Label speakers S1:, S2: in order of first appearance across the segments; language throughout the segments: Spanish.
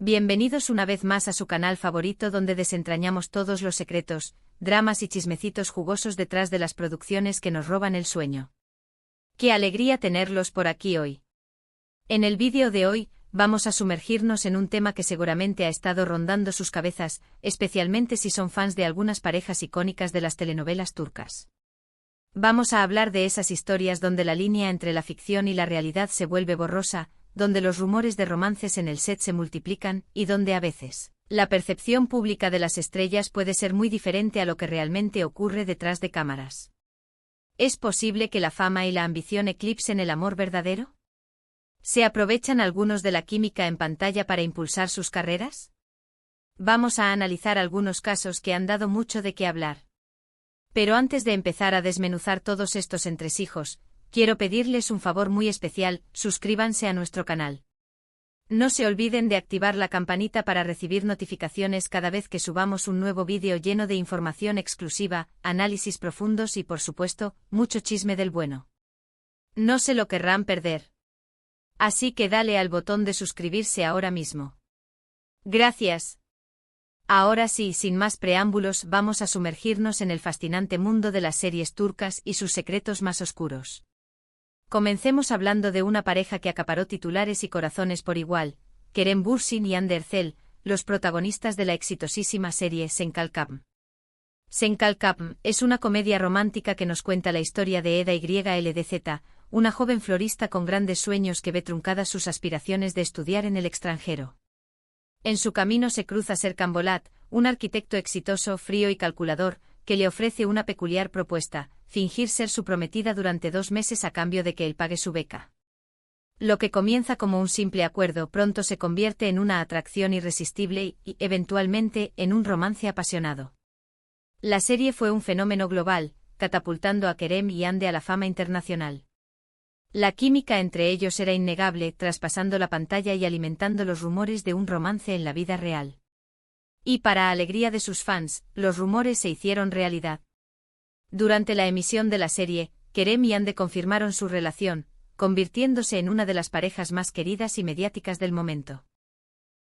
S1: Bienvenidos una vez más a su canal favorito donde desentrañamos todos los secretos, dramas y chismecitos jugosos detrás de las producciones que nos roban el sueño. ¡Qué alegría tenerlos por aquí hoy! En el vídeo de hoy, vamos a sumergirnos en un tema que seguramente ha estado rondando sus cabezas, especialmente si son fans de algunas parejas icónicas de las telenovelas turcas. Vamos a hablar de esas historias donde la línea entre la ficción y la realidad se vuelve borrosa, donde los rumores de romances en el set se multiplican y donde a veces la percepción pública de las estrellas puede ser muy diferente a lo que realmente ocurre detrás de cámaras. ¿Es posible que la fama y la ambición eclipsen el amor verdadero? ¿Se aprovechan algunos de la química en pantalla para impulsar sus carreras? Vamos a analizar algunos casos que han dado mucho de qué hablar. Pero antes de empezar a desmenuzar todos estos entresijos, quiero pedirles un favor muy especial: suscríbanse a nuestro canal. No se olviden de activar la campanita para recibir notificaciones cada vez que subamos un nuevo vídeo lleno de información exclusiva, análisis profundos y por supuesto, mucho chisme del bueno. No se lo querrán perder. Así que dale al botón de suscribirse ahora mismo. Gracias. Ahora sí, sin más preámbulos, vamos a sumergirnos en el fascinante mundo de las series turcas y sus secretos más oscuros. Comencemos hablando de una pareja que acaparó titulares y corazones por igual: Kerem Bürsin y Hande Erçel, los protagonistas de la exitosísima serie Senkalkapm. Senkalkapm es una comedia romántica que nos cuenta la historia de Eda YLDZ, una joven florista con grandes sueños que ve truncadas sus aspiraciones de estudiar en el extranjero. En su camino se cruza Serkan Bolat, un arquitecto exitoso, frío y calculador, que le ofrece una peculiar propuesta: fingir ser su prometida durante 2 meses a cambio de que él pague su beca. Lo que comienza como un simple acuerdo pronto se convierte en una atracción irresistible y, eventualmente, en un romance apasionado. La serie fue un fenómeno global, catapultando a Kerem y Hande a la fama internacional. La química entre ellos era innegable, traspasando la pantalla y alimentando los rumores de un romance en la vida real. Y para alegría de sus fans, los rumores se hicieron realidad. Durante la emisión de la serie, Kerem y Hande confirmaron su relación, convirtiéndose en una de las parejas más queridas y mediáticas del momento.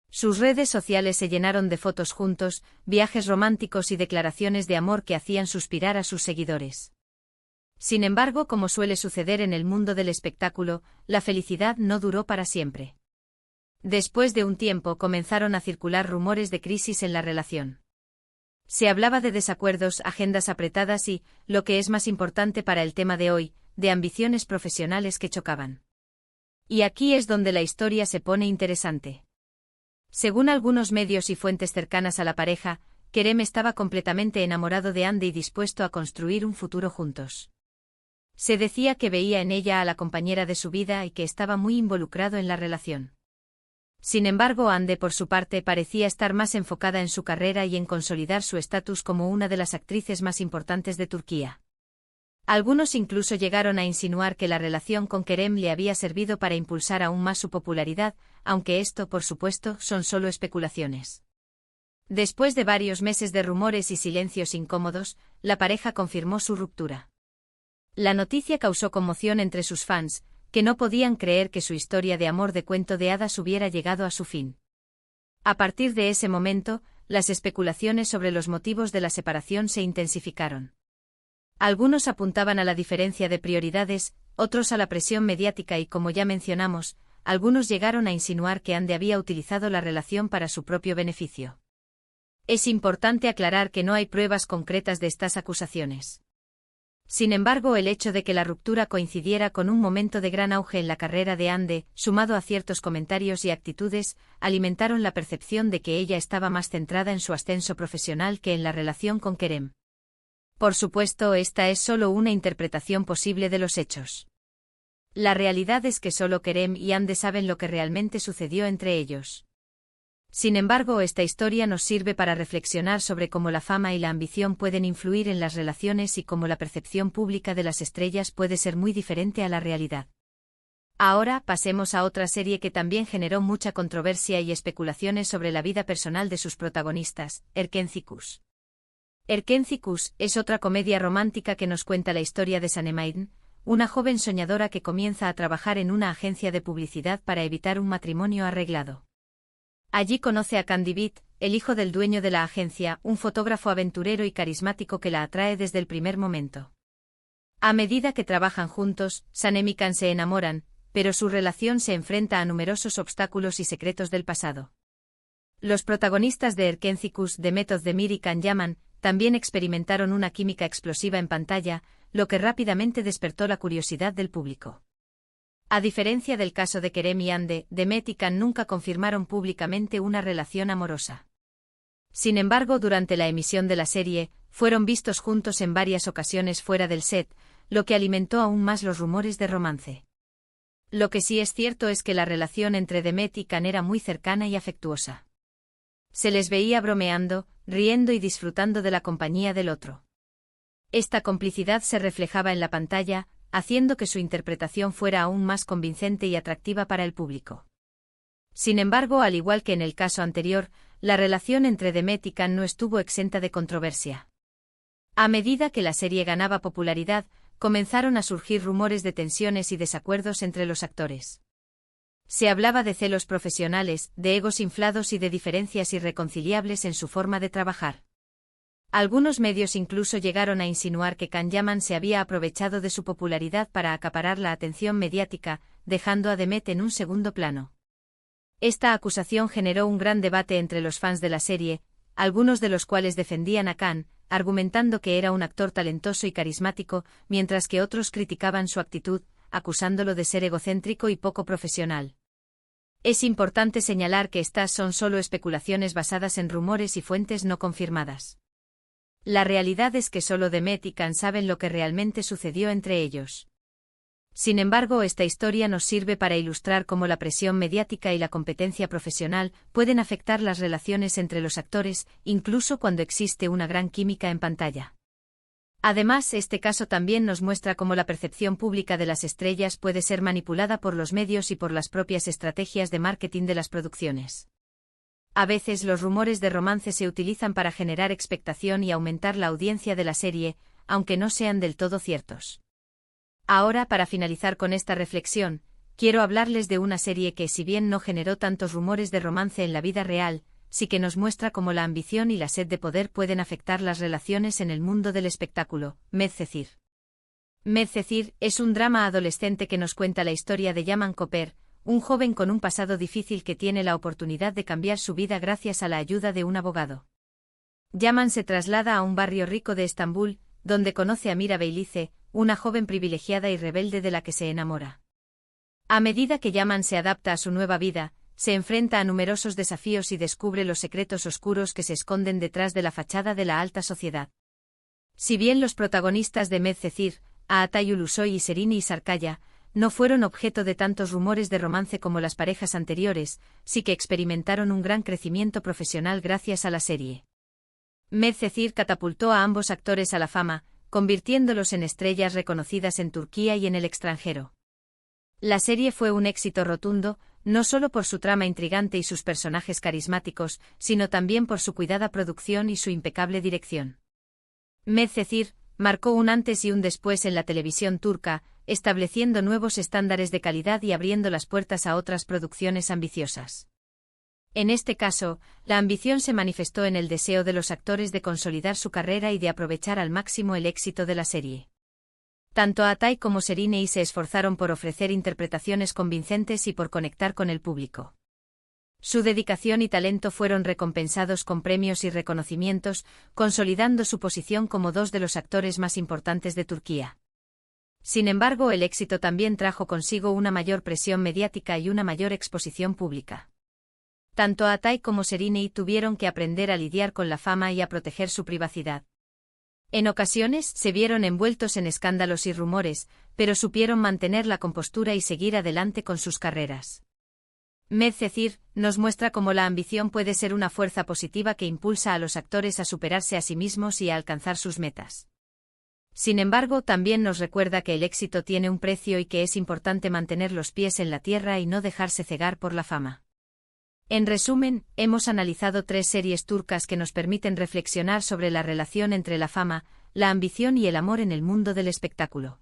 S1: Sus redes sociales se llenaron de fotos juntos, viajes románticos y declaraciones de amor que hacían suspirar a sus seguidores. Sin embargo, como suele suceder en el mundo del espectáculo, la felicidad no duró para siempre. Después de un tiempo comenzaron a circular rumores de crisis en la relación. Se hablaba de desacuerdos, agendas apretadas y, lo que es más importante para el tema de hoy, de ambiciones profesionales que chocaban. Y aquí es donde la historia se pone interesante. Según algunos medios y fuentes cercanas a la pareja, Kerem estaba completamente enamorado de Hande y dispuesto a construir un futuro juntos. Se decía que veía en ella a la compañera de su vida y que estaba muy involucrado en la relación. Sin embargo, Hande por su parte parecía estar más enfocada en su carrera y en consolidar su estatus como una de las actrices más importantes de Turquía. Algunos incluso llegaron a insinuar que la relación con Kerem le había servido para impulsar aún más su popularidad, aunque esto, por supuesto, son solo especulaciones. Después de varios meses de rumores y silencios incómodos, la pareja confirmó su ruptura. La noticia causó conmoción entre sus fans, que no podían creer que su historia de amor de cuento de hadas hubiera llegado a su fin. A partir de ese momento, las especulaciones sobre los motivos de la separación se intensificaron. Algunos apuntaban a la diferencia de prioridades, otros a la presión mediática y, como ya mencionamos, algunos llegaron a insinuar que Hande había utilizado la relación para su propio beneficio. Es importante aclarar que no hay pruebas concretas de estas acusaciones. Sin embargo, el hecho de que la ruptura coincidiera con un momento de gran auge en la carrera de Hande, sumado a ciertos comentarios y actitudes, alimentaron la percepción de que ella estaba más centrada en su ascenso profesional que en la relación con Kerem. Por supuesto, esta es solo una interpretación posible de los hechos. La realidad es que solo Kerem y Hande saben lo que realmente sucedió entre ellos. Sin embargo, esta historia nos sirve para reflexionar sobre cómo la fama y la ambición pueden influir en las relaciones y cómo la percepción pública de las estrellas puede ser muy diferente a la realidad. Ahora, pasemos a otra serie que también generó mucha controversia y especulaciones sobre la vida personal de sus protagonistas: Erkenci Kuş. Erkenci Kuş es otra comedia romántica que nos cuenta la historia de Sanem, una joven soñadora que comienza a trabajar en una agencia de publicidad para evitar un matrimonio arreglado. Allí conoce a Candy Beat, el hijo del dueño de la agencia, un fotógrafo aventurero y carismático que la atrae desde el primer momento. A medida que trabajan juntos, Sam y Can se enamoran, pero su relación se enfrenta a numerosos obstáculos y secretos del pasado. Los protagonistas de Erkencycus, The Method de Mir y Can Yaman, también experimentaron una química explosiva en pantalla, lo que rápidamente despertó la curiosidad del público. A diferencia del caso de Kerem y Ande, Demet y Can nunca confirmaron públicamente una relación amorosa. Sin embargo, durante la emisión de la serie, fueron vistos juntos en varias ocasiones fuera del set, lo que alimentó aún más los rumores de romance. Lo que sí es cierto es que la relación entre Demet y Can era muy cercana y afectuosa. Se les veía bromeando, riendo y disfrutando de la compañía del otro. Esta complicidad se reflejaba en la pantalla, haciendo que su interpretación fuera aún más convincente y atractiva para el público. Sin embargo, al igual que en el caso anterior, la relación entre Demet y Can no estuvo exenta de controversia. A medida que la serie ganaba popularidad, comenzaron a surgir rumores de tensiones y desacuerdos entre los actores. Se hablaba de celos profesionales, de egos inflados y de diferencias irreconciliables en su forma de trabajar. Algunos medios incluso llegaron a insinuar que Can Yaman se había aprovechado de su popularidad para acaparar la atención mediática, dejando a Demet en un segundo plano. Esta acusación generó un gran debate entre los fans de la serie, algunos de los cuales defendían a Can, argumentando que era un actor talentoso y carismático, mientras que otros criticaban su actitud, acusándolo de ser egocéntrico y poco profesional. Es importante señalar que estas son solo especulaciones basadas en rumores y fuentes no confirmadas. La realidad es que solo Demet y Can saben lo que realmente sucedió entre ellos. Sin embargo, esta historia nos sirve para ilustrar cómo la presión mediática y la competencia profesional pueden afectar las relaciones entre los actores, incluso cuando existe una gran química en pantalla. Además, este caso también nos muestra cómo la percepción pública de las estrellas puede ser manipulada por los medios y por las propias estrategias de marketing de las producciones. A veces los rumores de romance se utilizan para generar expectación y aumentar la audiencia de la serie, aunque no sean del todo ciertos. Ahora, para finalizar con esta reflexión, quiero hablarles de una serie que, si bien no generó tantos rumores de romance en la vida real, sí que nos muestra cómo la ambición y la sed de poder pueden afectar las relaciones en el mundo del espectáculo. Medcezir. Medcezir es un drama adolescente que nos cuenta la historia de Yaman Koper, un joven con un pasado difícil que tiene la oportunidad de cambiar su vida gracias a la ayuda de un abogado. Yaman se traslada a un barrio rico de Estambul, donde conoce a Mira Beylice, una joven privilegiada y rebelde de la que se enamora. A medida que Yaman se adapta a su nueva vida, se enfrenta a numerosos desafíos y descubre los secretos oscuros que se esconden detrás de la fachada de la alta sociedad. Si bien los protagonistas de Medcezir, Aatay Ulusoy y Serine Sarkaya, no fueron objeto de tantos rumores de romance como las parejas anteriores, sí que experimentaron un gran crecimiento profesional gracias a la serie. Medcezir catapultó a ambos actores a la fama, convirtiéndolos en estrellas reconocidas en Turquía y en el extranjero. La serie fue un éxito rotundo, no solo por su trama intrigante y sus personajes carismáticos, sino también por su cuidada producción y su impecable dirección. Medcezir marcó un antes y un después en la televisión turca, estableciendo nuevos estándares de calidad y abriendo las puertas a otras producciones ambiciosas. En este caso, la ambición se manifestó en el deseo de los actores de consolidar su carrera y de aprovechar al máximo el éxito de la serie. Tanto Aatay como Serine se esforzaron por ofrecer interpretaciones convincentes y por conectar con el público. Su dedicación y talento fueron recompensados con premios y reconocimientos, consolidando su posición como dos de los actores más importantes de Turquía. Sin embargo, el éxito también trajo consigo una mayor presión mediática y una mayor exposición pública. Tanto Aatay como Serine tuvieron que aprender a lidiar con la fama y a proteger su privacidad. En ocasiones se vieron envueltos en escándalos y rumores, pero supieron mantener la compostura y seguir adelante con sus carreras. Medcezir nos muestra cómo la ambición puede ser una fuerza positiva que impulsa a los actores a superarse a sí mismos y a alcanzar sus metas. Sin embargo, también nos recuerda que el éxito tiene un precio y que es importante mantener los pies en la tierra y no dejarse cegar por la fama. En resumen, hemos analizado 3 series turcas que nos permiten reflexionar sobre la relación entre la fama, la ambición y el amor en el mundo del espectáculo.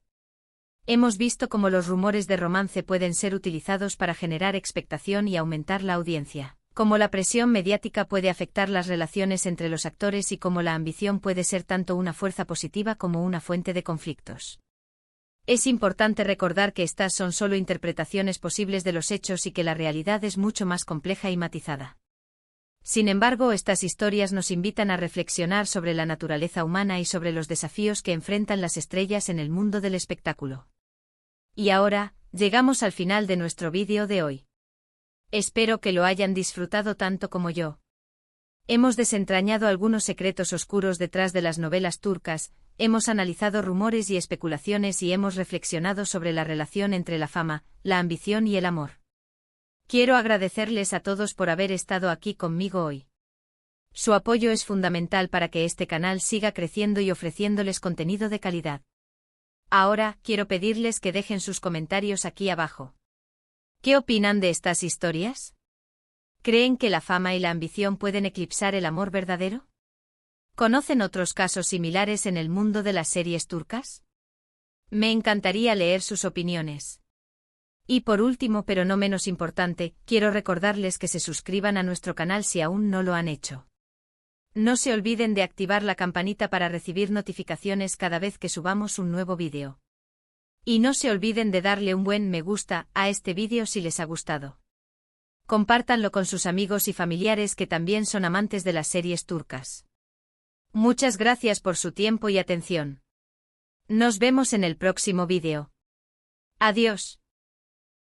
S1: Hemos visto cómo los rumores de romance pueden ser utilizados para generar expectación y aumentar la audiencia. Cómo la presión mediática puede afectar las relaciones entre los actores y cómo la ambición puede ser tanto una fuerza positiva como una fuente de conflictos. Es importante recordar que estas son solo interpretaciones posibles de los hechos y que la realidad es mucho más compleja y matizada. Sin embargo, estas historias nos invitan a reflexionar sobre la naturaleza humana y sobre los desafíos que enfrentan las estrellas en el mundo del espectáculo. Y ahora, llegamos al final de nuestro vídeo de hoy. Espero que lo hayan disfrutado tanto como yo. Hemos desentrañado algunos secretos oscuros detrás de las novelas turcas, hemos analizado rumores y especulaciones y hemos reflexionado sobre la relación entre la fama, la ambición y el amor. Quiero agradecerles a todos por haber estado aquí conmigo hoy. Su apoyo es fundamental para que este canal siga creciendo y ofreciéndoles contenido de calidad. Ahora, quiero pedirles que dejen sus comentarios aquí abajo. ¿Qué opinan de estas historias? ¿Creen que la fama y la ambición pueden eclipsar el amor verdadero? ¿Conocen otros casos similares en el mundo de las series turcas? Me encantaría leer sus opiniones. Y por último, pero no menos importante, quiero recordarles que se suscriban a nuestro canal si aún no lo han hecho. No se olviden de activar la campanita para recibir notificaciones cada vez que subamos un nuevo vídeo. Y no se olviden de darle un buen me gusta a este vídeo si les ha gustado. Compártanlo con sus amigos y familiares que también son amantes de las series turcas. Muchas gracias por su tiempo y atención. Nos vemos en el próximo vídeo. Adiós.